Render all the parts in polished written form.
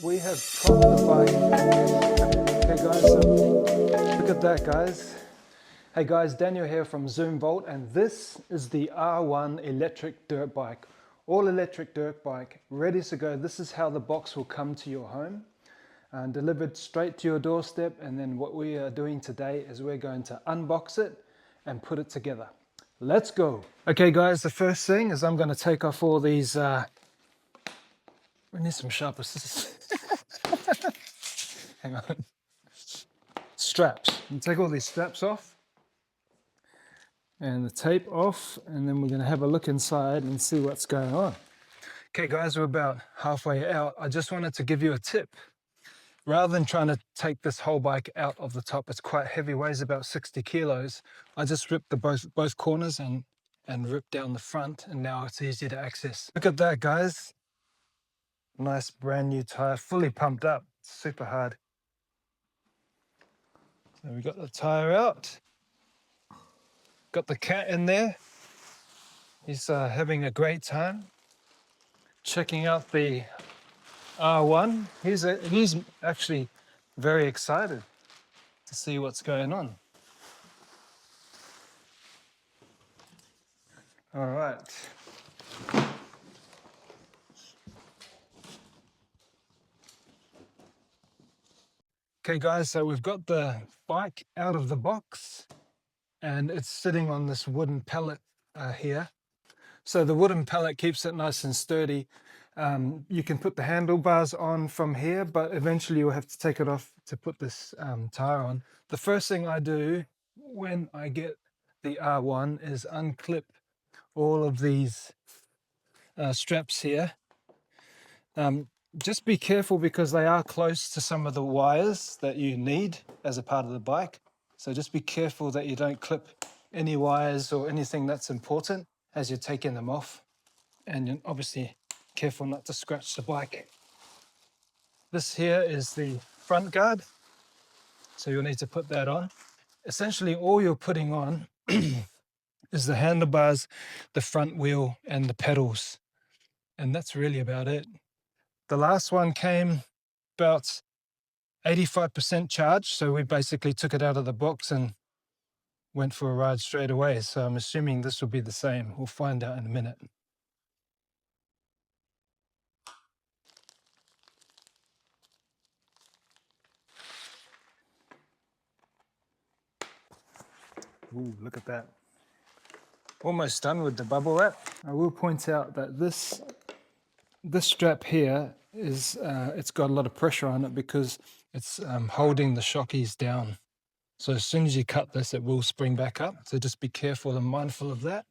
We have propped the bike. Okay guys, so look at that guys. Hey guys, Daniel here from Zoom Volt, and this is the R1 electric dirt bike. All electric dirt bike, ready to go. This is how the box will come to your home and delivered straight to your doorstep. And then what we are doing today is we're going to unbox it and put it together. Let's go. Okay guys, the first thing is I'm going to take off all these, we need some sharper scissors. Hang on. Straps. You take all these straps off and the tape off, and then we're going to have a look inside and see what's going on. Okay guys, we're about halfway out. I just wanted to give you a tip. Rather than trying to take this whole bike out of the top, it's quite heavy, weighs about 60 kilos. I just ripped the both corners and ripped down the front, and now it's easy to access. Look at that guys. Nice brand new tire, fully pumped up, super hard. So we got the tire out. Got the cat in there. He's having a great time. Checking out the R1. He's actually very excited to see what's going on. All right. Okay guys, so we've got the bike out of the box and it's sitting on this wooden pallet here. So the wooden pallet keeps it nice and sturdy. You can put the handlebars on from here, but eventually you'll have to take it off to put this tire on. The first thing I do when I get the R1 is unclip all of these straps here. Just be careful because they are close to some of the wires that you need as a part of the bike. So just be careful that you don't clip any wires or anything that's important as you're taking them off. And you're obviously careful not to scratch the bike. This here is the front guard. So you'll need to put that on. Essentially all you're putting on is the handlebars, the front wheel and the pedals. And that's really about it. The last one came about 85% charged, so we basically took it out of the box and went for a ride straight away. So I'm assuming this will be the same. We'll find out in a minute. Ooh, look at that. Almost done with the bubble wrap. I will point out that this strap here is it's got a lot of pressure on it because it's holding the shockies down. So as soon as you cut this, it will spring back up. So just be careful and mindful of that.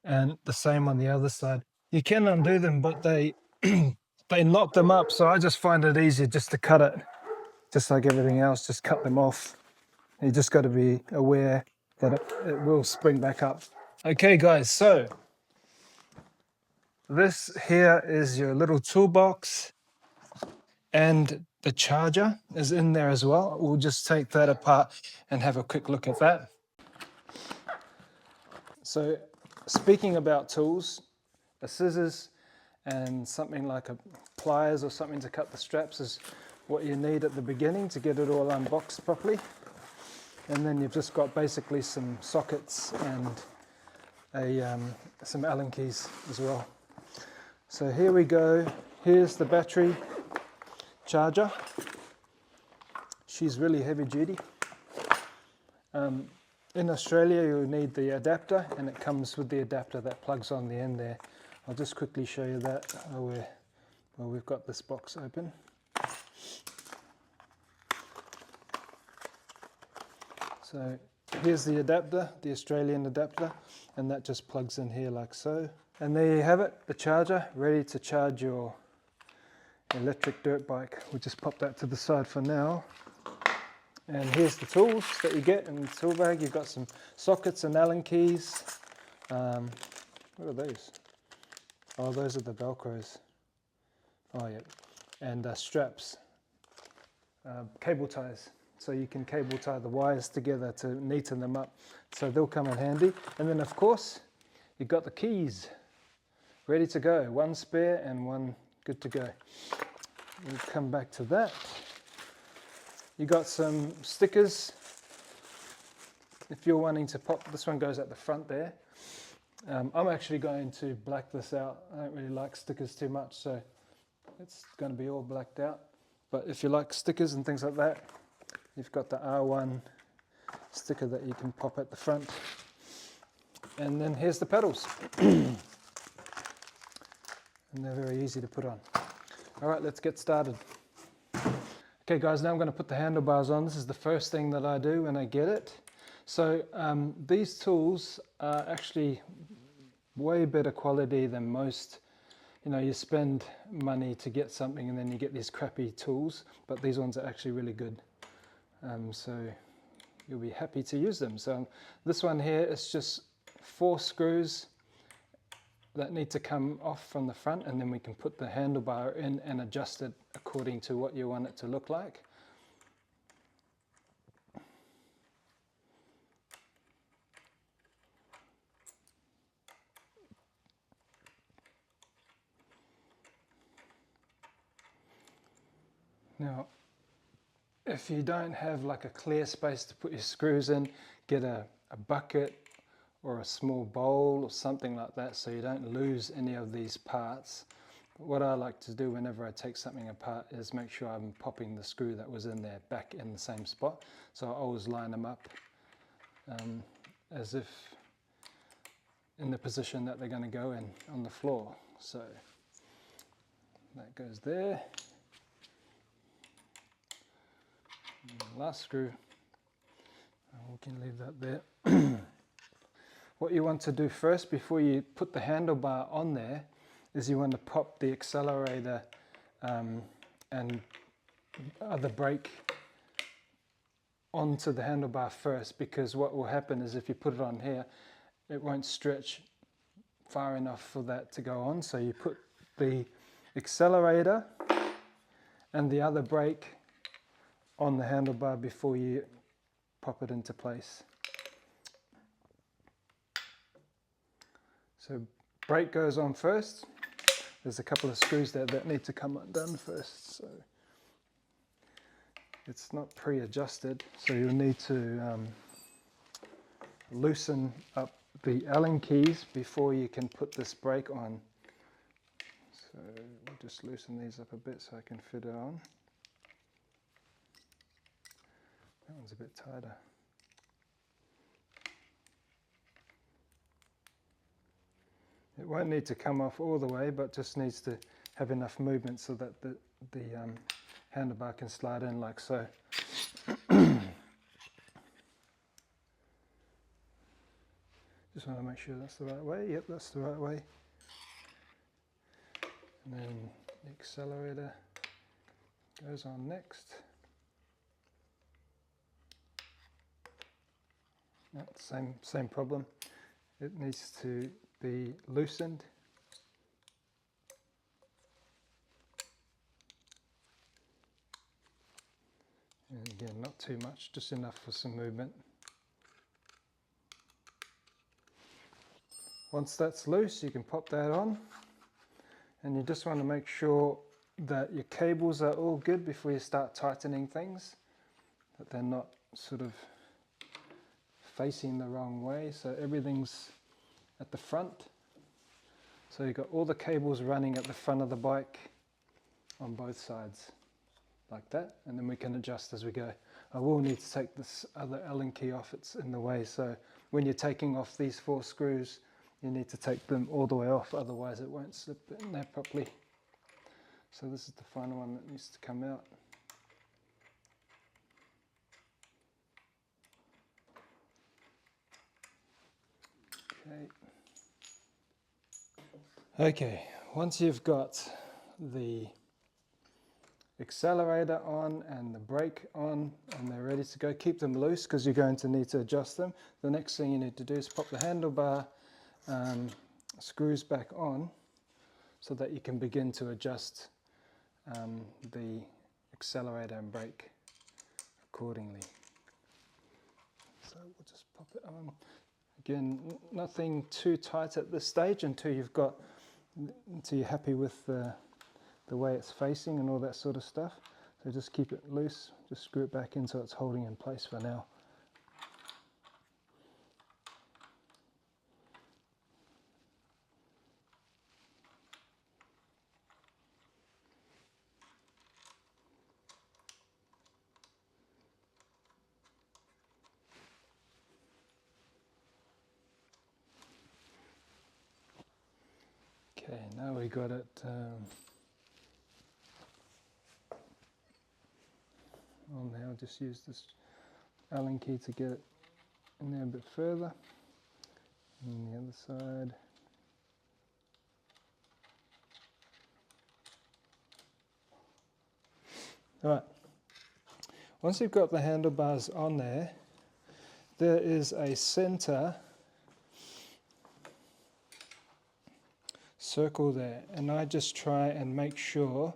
And the same on the other side. You can undo them, but they they knock them up. So I just find it easier just to cut it, just like everything else. Just cut them off. You just got to be aware that it will spring back up. Okay, guys. So this here is your little toolbox, and the charger is in there as well. We'll just take that apart and have a quick look at that. So speaking about tools, the scissors and something like a pliers or something to cut the straps is what you need at the beginning to get it all unboxed properly. And then you've just got basically some sockets and some Allen keys as well. So here we go. Here's the battery charger. She's really heavy duty. In Australia, you'll need the adapter, and it comes with the adapter that plugs on the end there. I'll just quickly show you that while we've got this box open. So here's the adapter, the Australian adapter, and that just plugs in here like so. And there you have it, the charger, ready to charge your electric dirt bike. We'll just pop that to the side for now. And here's the tools that you get in the tool bag. You've got some sockets and Allen keys. What are those? Oh, those are the Velcros. Oh, yeah. And straps, cable ties. So you can cable tie the wires together to neaten them up. So they'll come in handy. And then, of course, you've got the keys ready to go. One spare and one good to go. we'll come back to that. You got some stickers. If you're wanting to pop, this one goes at the front there. I'm actually going to black this out. I don't really like stickers too much, so it's going to be all blacked out. But if you like stickers and things like that, you've got the R1 sticker that you can pop at the front. And then here's the pedals. And they're very easy to put on. All right, let's get started. Okay guys, now I'm going to put the handlebars on. This is the first thing that I do when I get it. So these tools are actually way better quality than most. You know, you spend money to get something and then you get these crappy tools, but these ones are actually really good. So you'll be happy to use them. So this one here is just 4 screws that need to come off from the front, and then we can put the handlebar in and adjust it according to what you want it to look like. Now, if you don't have like a clear space to put your screws in, get a bucket or a small bowl or something like that so you don't lose any of these parts. But what I like to do whenever I take something apart is make sure I'm popping the screw that was in there back in the same spot. So I always line them up as if in the position that they're going to go in on the floor. So that goes there. Last screw, we can leave that there. What you want to do first before you put the handlebar on there is you want to pop the accelerator and the brake onto the handlebar first, because what will happen is if you put it on here, it won't stretch far enough for that to go on. So you put the accelerator and the other brake on the handlebar before you pop it into place. So brake goes on first. There's a couple of screws there that need to come undone first, so it's not pre-adjusted, so you'll need to loosen up the Allen keys before you can put this brake on. So we'll just loosen these up a bit so I can fit it on. That one's a bit tighter. It won't need to come off all the way, but just needs to have enough movement so that the handlebar can slide in like so. Just want to make sure that's the right way. Yep, that's the right way. And then the accelerator goes on next. Same problem. It needs to be loosened. And again, not too much, just enough for some movement. Once that's loose, you can pop that on. And you just want to make sure that your cables are all good before you start tightening things, that they're not sort of facing the wrong way, so everything's at the front. So you've got all the cables running at the front of the bike on both sides, like that, and then we can adjust as we go. I will need to take this other Allen key off, it's in the way, so when you're taking off these 4 screws, you need to take them all the way off, otherwise it won't slip in there properly. So this is the final one that needs to come out. Okay, once you've got the accelerator on and the brake on and they're ready to go, keep them loose because you're going to need to adjust them. The next thing you need to do is pop the handlebar screws back on so that you can begin to adjust the accelerator and brake accordingly. So we'll just pop it on. Again, nothing too tight at this stage until you're happy with the the way it's facing and all that sort of stuff. So just keep it loose, just screw it back in so it's holding in place for now. Okay, now we got it on there. I'll just use this Allen key to get it in there a bit further. And the other side. Alright, once you've got the handlebars on there, there is a center circle there, and I just try and make sure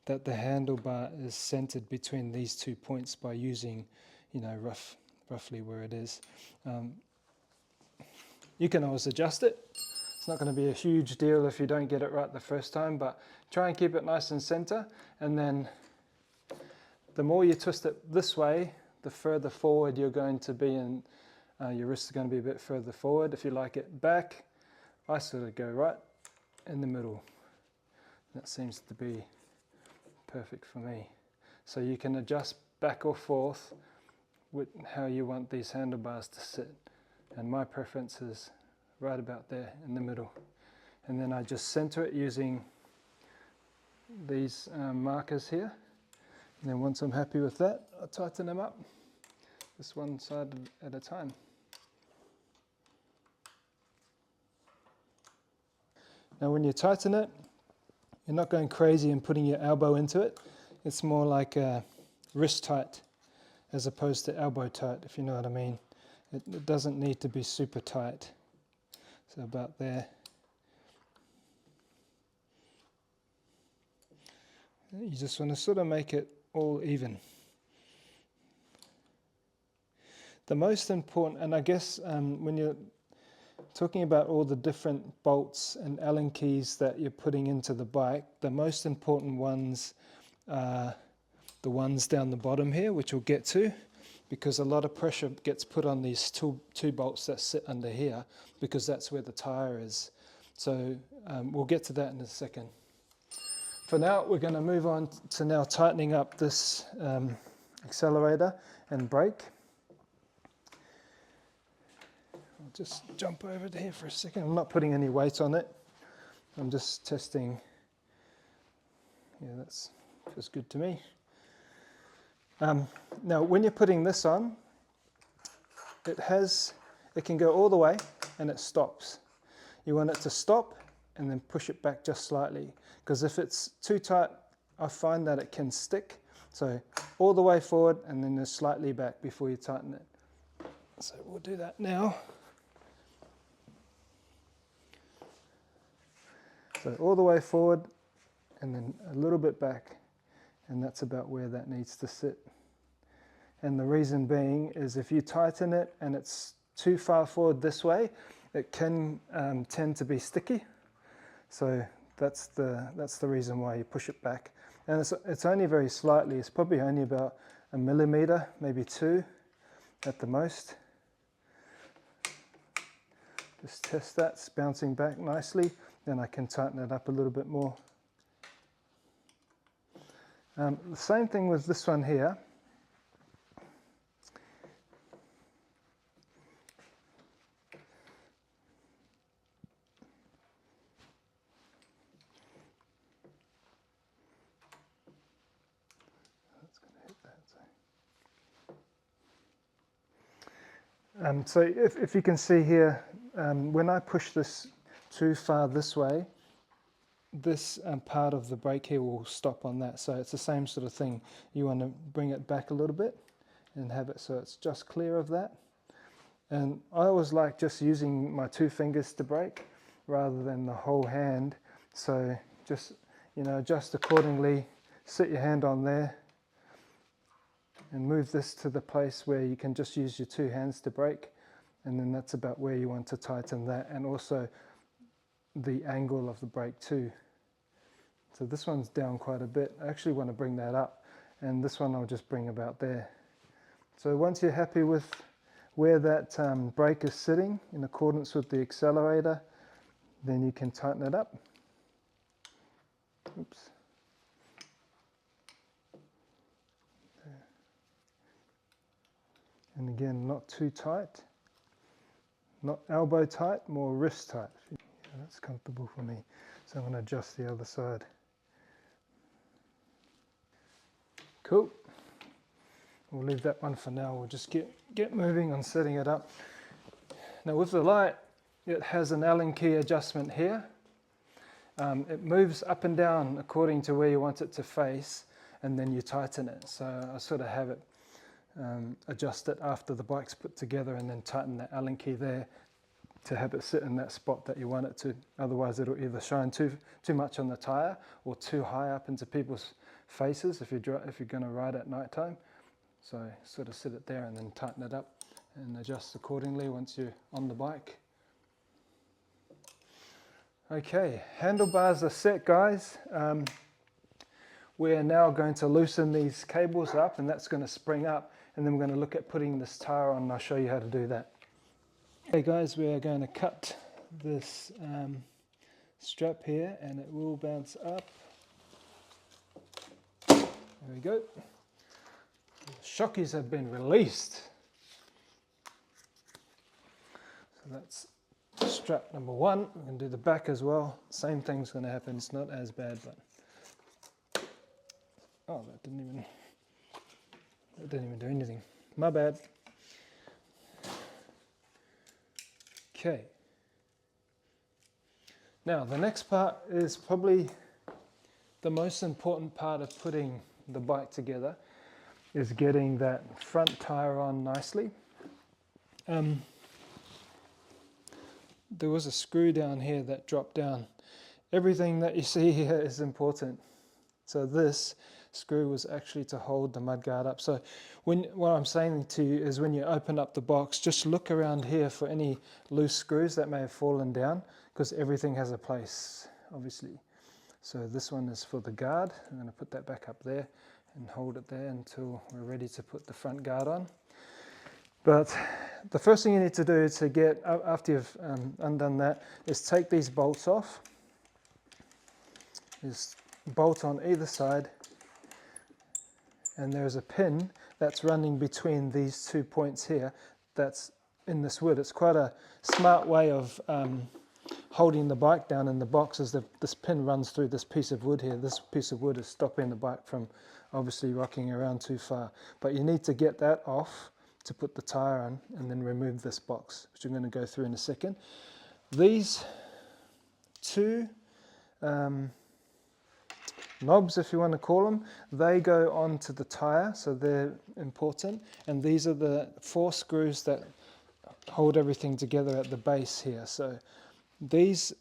that the handlebar is centered between these 2 points by using, you know, roughly where it is. You can always adjust it. It's not going to be a huge deal if you don't get it right the first time, but try and keep it nice and center, and then the more you twist it this way, the further forward you're going to be, and your wrist is going to be a bit further forward. If you like it back, I sort of go right in the middle. That seems to be perfect for me. So you can adjust back or forth with how you want these handlebars to sit, and my preference is right about there in the middle. And then I just center it using these markers here, and then once I'm happy with that, I tighten them up, just one side at a time. Now when you tighten it, you're not going crazy and putting your elbow into it. It's more like a wrist tight as opposed to elbow tight, if you know what I mean. It doesn't need to be super tight. So about there. You just want to sort of make it all even. The most important, and I guess when you're talking about all the different bolts and Allen keys that you're putting into the bike, the most important ones are the ones down the bottom here, which we'll get to, because a lot of pressure gets put on these two bolts that sit under here, because that's where the tire is. So we'll get to that in a second. For now, we're going to move on to now tightening up this accelerator and brake. I'll just jump over to here for a second. I'm not putting any weight on it. I'm just testing. Yeah, that feels good to me. Now, when you're putting this on, it can go all the way and it stops. You want it to stop and then push it back just slightly, because if it's too tight, I find that it can stick. So all the way forward and then just slightly back before you tighten it. So we'll do that now. So all the way forward and then a little bit back, and that's about where that needs to sit. And the reason being is if you tighten it and it's too far forward this way, it can tend to be sticky. So that's the reason why you push it back. And it's only very slightly. It's probably only about 1 millimeter, maybe 2 at the most. Just test that, it's bouncing back nicely. Then I can tighten it up a little bit more. The same thing with this one here. So if you can see here, when I push this too far this way, this part of the brake here will stop on that. So it's the same sort of thing. You want to bring it back a little bit and have it so it's just clear of that. And I always like just using my 2 fingers to brake rather than the whole hand. So just, you know, adjust accordingly, sit your hand on there and move this to the place where you can just use your 2 hands to brake, and then that's about where you want to tighten that, and also the angle of the brake too. So this one's down quite a bit. I actually want to bring that up, and this one I'll just bring about there. So once you're happy with where that brake is sitting in accordance with the accelerator, then you can tighten it up. Oops. And again, not too tight, not elbow tight, more wrist tight. Yeah, that's comfortable for me. So I'm going to adjust the other side. Cool. We'll leave that one for now. We'll just get moving on setting it up. Now with the light, it has an Allen key adjustment here. It moves up and down according to where you want it to face, and then you tighten it. So I sort of have it adjust it after the bike's put together, and then tighten that Allen key there to have it sit in that spot that you want it to. Otherwise it'll either shine too much on the tire or too high up into people's faces if you're going to ride at night time. So sort of sit it there and then tighten it up and adjust accordingly once you're on the bike. Okay, handlebars are set, guys. We're now going to loosen these cables up, and that's going to spring up, and then we're going to look at putting this tire on, and I'll show you how to do that. Okay guys, we are going to cut this strap here, and it will bounce up. There we go. The shockies have been released. So that's strap number one. We can do the back as well. Same thing's going to happen. It's not as bad, but oh, that didn't even do anything. My bad. Okay. Now the next part is probably the most important part of putting the bike together, is getting that front tire on nicely. There was a screw down here that dropped down. Everything that you see here is important. So this screw was actually to hold the mudguard up. So what I'm saying to you is, when you open up the box, just look around here for any loose screws that may have fallen down, because everything has a place, obviously. So this one is for the guard. I'm going to put that back up there and hold it there until we're ready to put the front guard on. But the first thing you need to do to get, after you've undone that, is take these bolts off. Just bolt on either side, and there's a pin that's running between these 2 points here that's in this wood. It's quite a smart way of holding the bike down in the box, is that this pin runs through this piece of wood here. This piece of wood is stopping the bike from obviously rocking around too far. But you need to get that off to put the tire on, and then remove this box, which I'm going to go through in a second. These two knobs, if you want to call them, they go onto the tire, so they're important. And these are the 4 screws that hold everything together at the base here. So these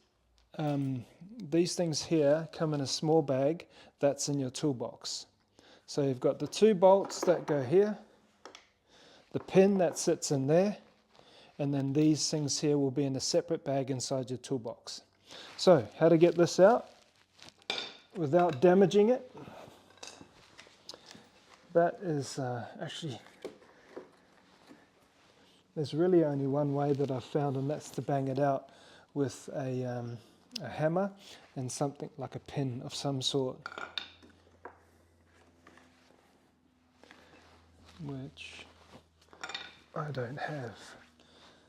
things here come in a small bag that's in your toolbox. So you've got the 2 bolts that go here, the pin that sits in there, and then these things here will be in a separate bag inside your toolbox. So how to get this out without damaging it? That is actually, there's really only one way that I've found, and that's to bang it out with a hammer and something like a pin of some sort, which I don't have.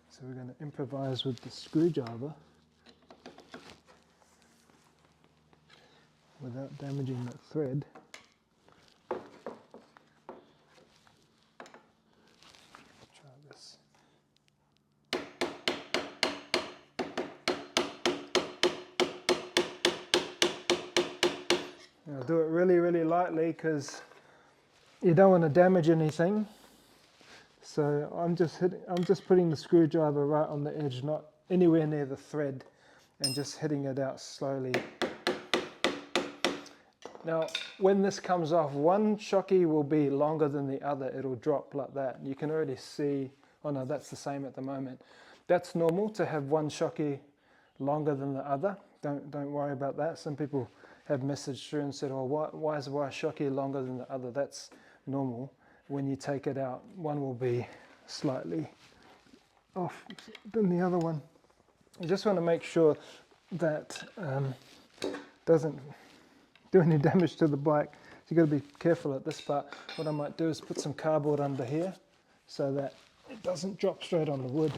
So we're going to improvise with the screwdriver without damaging that thread. Try this. Now do it really, really lightly, because you don't want to damage anything. So I'm just putting the screwdriver right on the edge, not anywhere near the thread, and just hitting it out slowly. Now, when this comes off, one shocky will be longer than the other. It'll drop like that. You can already see, oh no, that's the same at the moment. That's normal to have one shocky longer than the other. Don't worry about that. Some people have messaged through and said, oh, why is one shocky longer than the other? That's normal. When you take it out, one will be slightly off than the other one. You just want to make sure that doesn't do any damage to the bike. So you've got to be careful at this part. What I might do is put some cardboard under here so that it doesn't drop straight on the wood.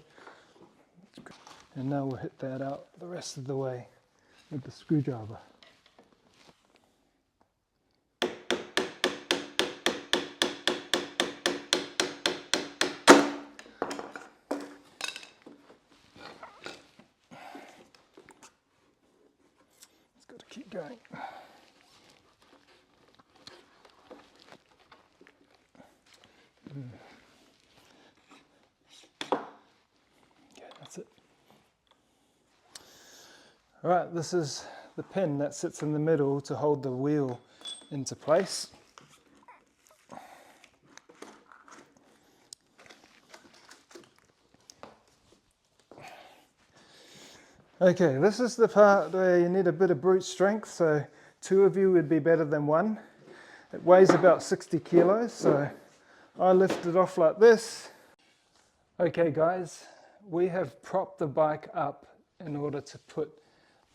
And now we'll hit that out the rest of the way with the screwdriver. It's got to keep going. Okay, that's it. All right, this is the pin that sits in the middle to hold the wheel into place. Okay, this is the part where you need a bit of brute strength, so 2 of you would be better than 1. It weighs about 60 kilos, so I lift it off like this. Okay guys, we have propped the bike up in order to put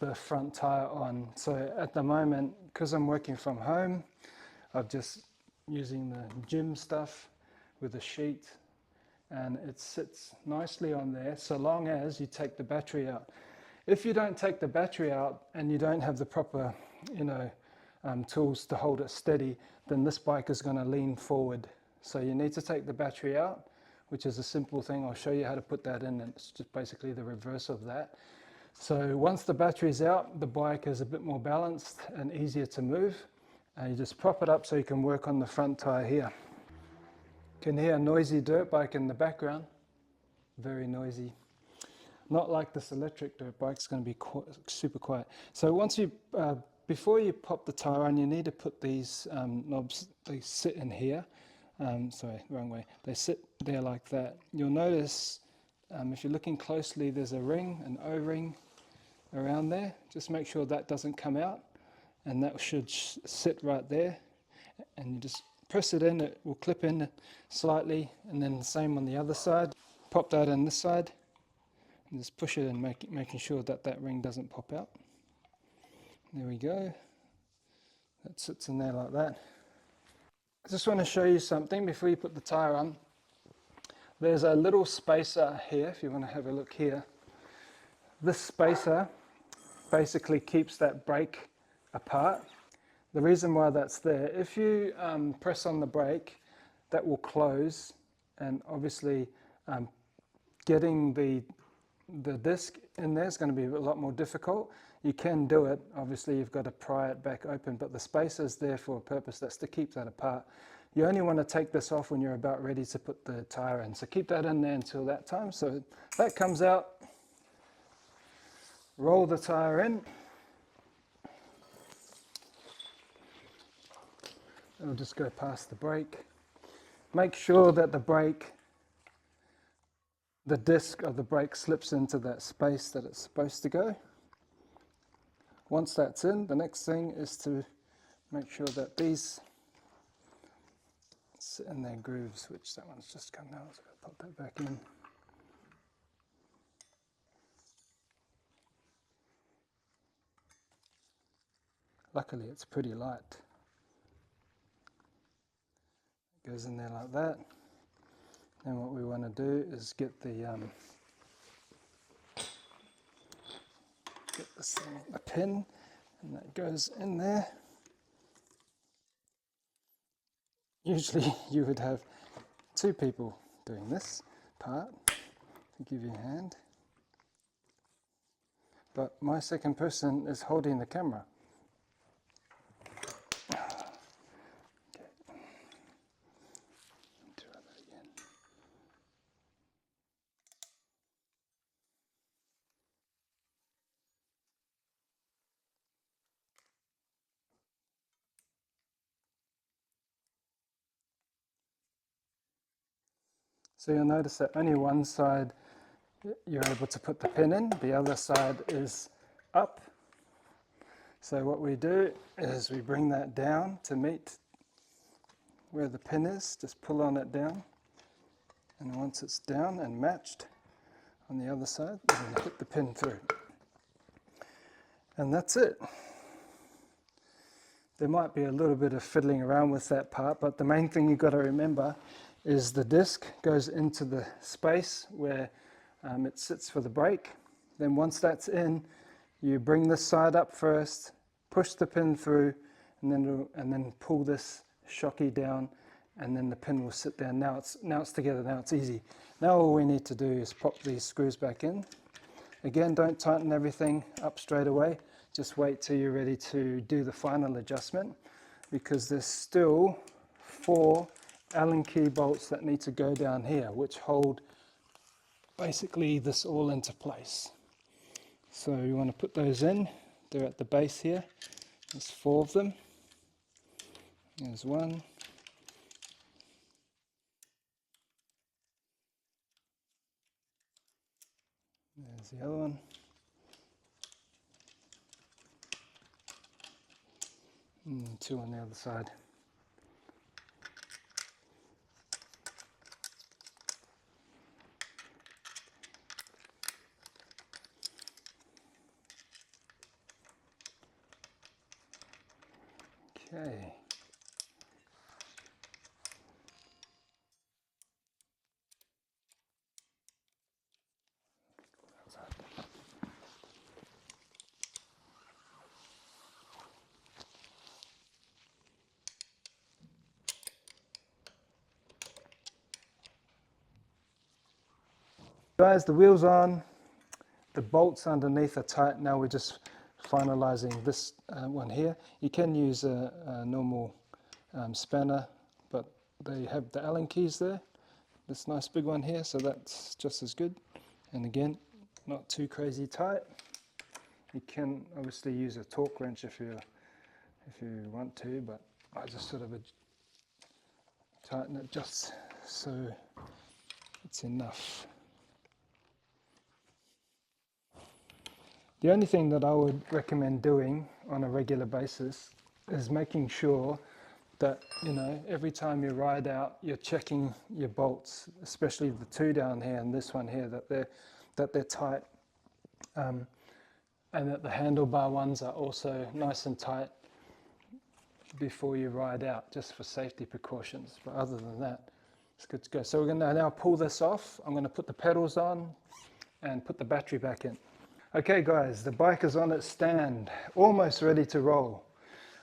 the front tire on. So at the moment, because I'm working from home, I'm just using the gym stuff with a sheet, and it sits nicely on there so long as you take the battery out. If you don't take the battery out and you don't have the proper, tools to hold it steady, then this bike is going to lean forward. So you need to take the battery out, which is a simple thing. I'll show you how to put that in, and it's just basically the reverse of that. So once the battery's out, the bike is a bit more balanced and easier to move. And you just prop it up so you can work on the front tire here. You can hear a noisy dirt bike in the background, very noisy. Not like this electric dirt bike, it's going to be super quiet. So once you, before you pop the tire on, you need to put these knobs, they sit in here. Sorry, wrong way. They sit there like that. You'll notice, if you're looking closely, there's a ring, an O-ring around there. Just make sure that doesn't come out, and that should sit right there. And you just press it in, it will clip in slightly, and then the same on the other side. Pop that in this side. And just push it in, making sure that that ring doesn't pop out. There we go. That sits in there like that. I just want to show you something before you put the tire on. There's a little spacer here, if you want to have a look here. This spacer basically keeps that brake apart. The reason why that's there, if you press on the brake, that will close, and obviously getting the disc in there is going to be a lot more difficult. You can do it, obviously you've got to pry it back open, but the spacer is there for a purpose, that's to keep that apart. You only want to take this off when you're about ready to put the tire in, so keep that in there until that time. So that comes out, roll the tire in. It'll just go past the brake. Make sure that the disc of the brake slips into that space that it's supposed to go. Once that's in, the next thing is to make sure that these sit in their grooves, which that one's just come out, so I'll pop that back in. Luckily it's pretty light. It goes in there like that. Then what we want to do is get this thing, a pin, and that goes in there. Usually you would have 2 people doing this part to give you a hand, but my second person is holding the camera. So you'll notice that only one side you're able to put the pin in, the other side is up. So what we do is we bring that down to meet where the pin is, just pull on it down, and once it's down and matched on the other side, then put the pin through. And that's it. There might be a little bit of fiddling around with that part, but the main thing you've got to remember is the disc goes into the space where it sits for the brake. Then once that's in, you bring this side up first, push the pin through, and then pull this shocky down, and then the pin will sit there. Now it's together, now it's easy. Now all we need to do is pop these screws back in. Again, don't tighten everything up straight away. Just wait till you're ready to do the final adjustment, because there's still 4 Allen key bolts that need to go down here, which hold basically this all into place. So you want to put those in. They're at the base here. There's 4 of them. There's one. There's the other one. And 2 on the other side. Okay. Guys, the wheel's on, the bolts underneath are tight. Now we're just finalizing this one here. You can use a normal spanner, but they have the Allen keys there. This nice big one here, so that's just as good. And again, not too crazy tight. You can obviously use a torque wrench if you want to, but I just sort of tighten it just so it's enough. The only thing that I would recommend doing on a regular basis is making sure that, you know, every time you ride out, you're checking your bolts, especially the 2 down here and this one here, that they're tight, and that the handlebar ones are also nice and tight before you ride out, just for safety precautions. But other than that, it's good to go. So we're going to now pull this off. I'm going to put the pedals on and put the battery back in. Okay guys, the bike is on its stand, almost ready to roll.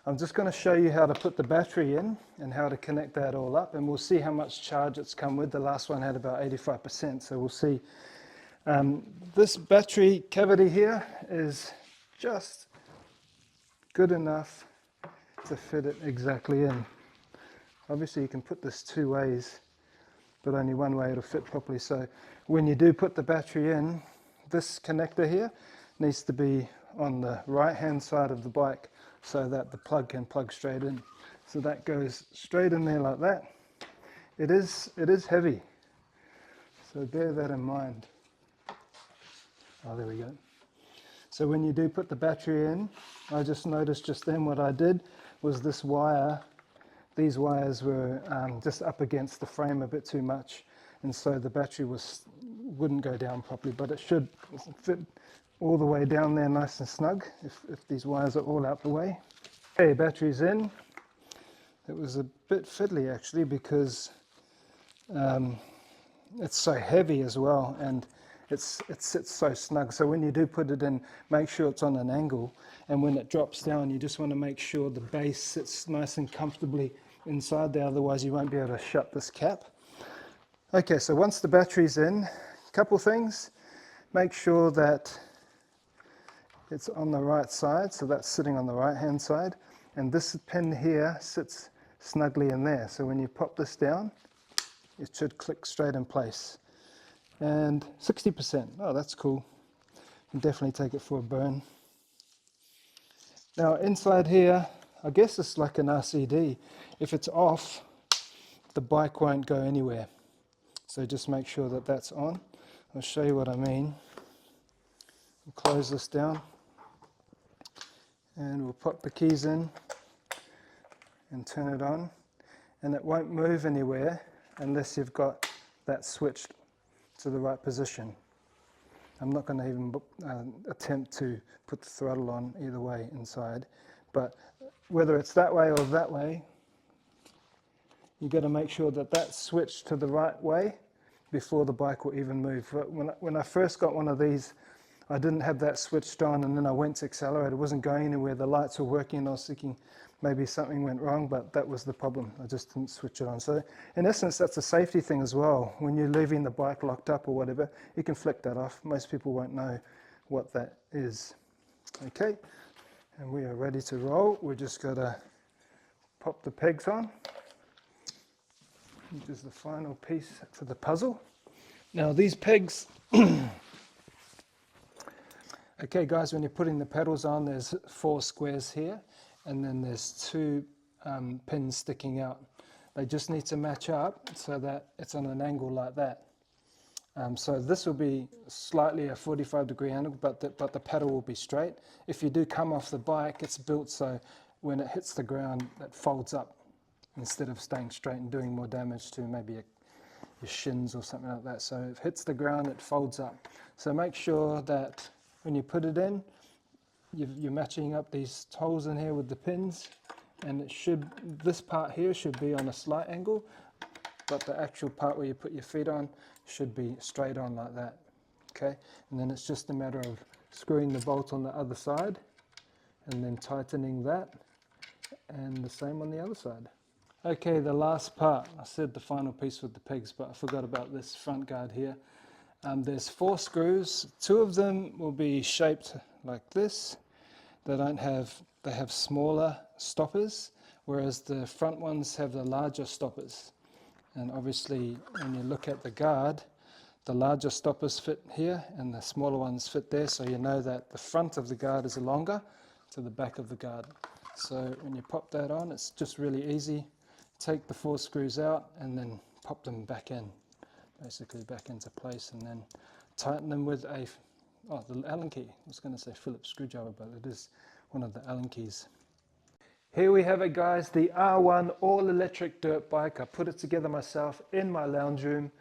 I'm just going to show you how to put the battery in and how to connect that all up, and we'll see how much charge it's come with. The last one had about 85%, so we'll see. This battery cavity here is just good enough to fit it exactly in. Obviously you can put this 2 ways, but only one way it'll fit properly. So when you do put the battery in, this connector here needs to be on the right hand side of the bike so that the plug can plug straight in. So that goes straight in there like that. It is heavy, so bear that in mind. Oh, there we go. So when you do put the battery in, I just noticed just then what I did was this wire, these wires were just up against the frame a bit too much, and so the battery wouldn't go down properly, but it should fit all the way down there nice and snug if these wires are all out the way. Okay, battery's in. It was a bit fiddly actually, because it's so heavy as well, and it sits so snug. So when you do put it in, make sure it's on an angle, and when it drops down, you just want to make sure the base sits nice and comfortably inside there, otherwise you won't be able to shut this cap. Okay, so once the battery's in, a couple things. Make sure that it's on the right side, so that's sitting on the right hand side, and this pin here sits snugly in there, so when you pop this down, it should click straight in place. And 60%, oh that's cool, you can definitely take it for a burn. Now inside here, I guess it's like an RCD. If it's off, the bike won't go anywhere. So just make sure that that's on. I'll show you what I mean. We'll close this down. And we'll pop the keys in and turn it on, and it won't move anywhere unless you've got that switched to the right position. I'm not going to even attempt to put the throttle on either way inside, but whether it's that way or that way, you've got to make sure that that's switched to the right way before the bike will even move. When I first got one of these, I didn't have that switched on, and then I went to accelerate. It wasn't going anywhere. The lights were working, and I was thinking maybe something went wrong, but that was the problem. I just didn't switch it on. So in essence, that's a safety thing as well. When you're leaving the bike locked up or whatever, you can flick that off. Most people won't know what that is. Okay, and we are ready to roll. We just got to pop the pegs on, which is the final piece to the puzzle. Now these pegs, okay guys, when you're putting the pedals on, there's 4 squares here, and then there's 2 pins sticking out. They just need to match up so that it's on an angle like that. So this will be slightly a 45-degree angle, but the pedal will be straight. If you do come off the bike, it's built so when it hits the ground, it folds up instead of staying straight and doing more damage to maybe your shins or something like that. So if it hits the ground, it folds up. So make sure that when you put it in, you're matching up these holes in here with the pins, and this part here should be on a slight angle, but the actual part where you put your feet on should be straight on like that. Okay, and then it's just a matter of screwing the bolt on the other side and then tightening that, and the same on the other side. Okay, the last part. I said the final piece with the pegs, but I forgot about this front guard here. There's 4 screws. 2 of them will be shaped like this. They have smaller stoppers, whereas the front ones have the larger stoppers. And obviously, when you look at the guard, the larger stoppers fit here and the smaller ones fit there, so you know that the front of the guard is longer to the back of the guard. So when you pop that on, it's just really easy. Take the 4 screws out and then pop them back in, basically back into place, and then tighten them with the Allen key. I was going to say Phillips screwdriver, but it is one of the Allen keys. Here we have it guys, the R1 all-electric dirt bike. I put it together myself in my lounge room.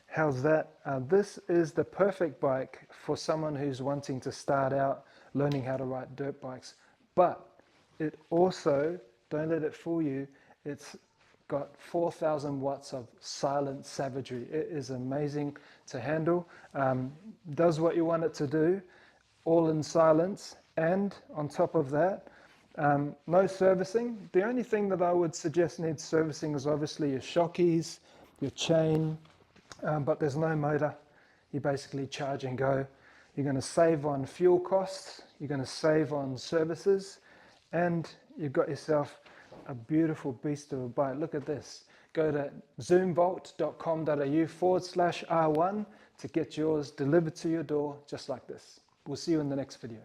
How's that? This is the perfect bike for someone who's wanting to start out learning how to ride dirt bikes. But it also, don't let it fool you, it's got 4,000 watts of silent savagery. It is amazing to handle. Does what you want it to do, all in silence. And on top of that, no servicing. The only thing that I would suggest needs servicing is obviously your shockeys, your chain, but there's no motor. You basically charge and go. You're going to save on fuel costs, you're going to save on services, and you've got yourself a beautiful beast of a bike. Look at this. Go to zoomvault.com.au/R1 to get yours delivered to your door just like this. We'll see you in the next video.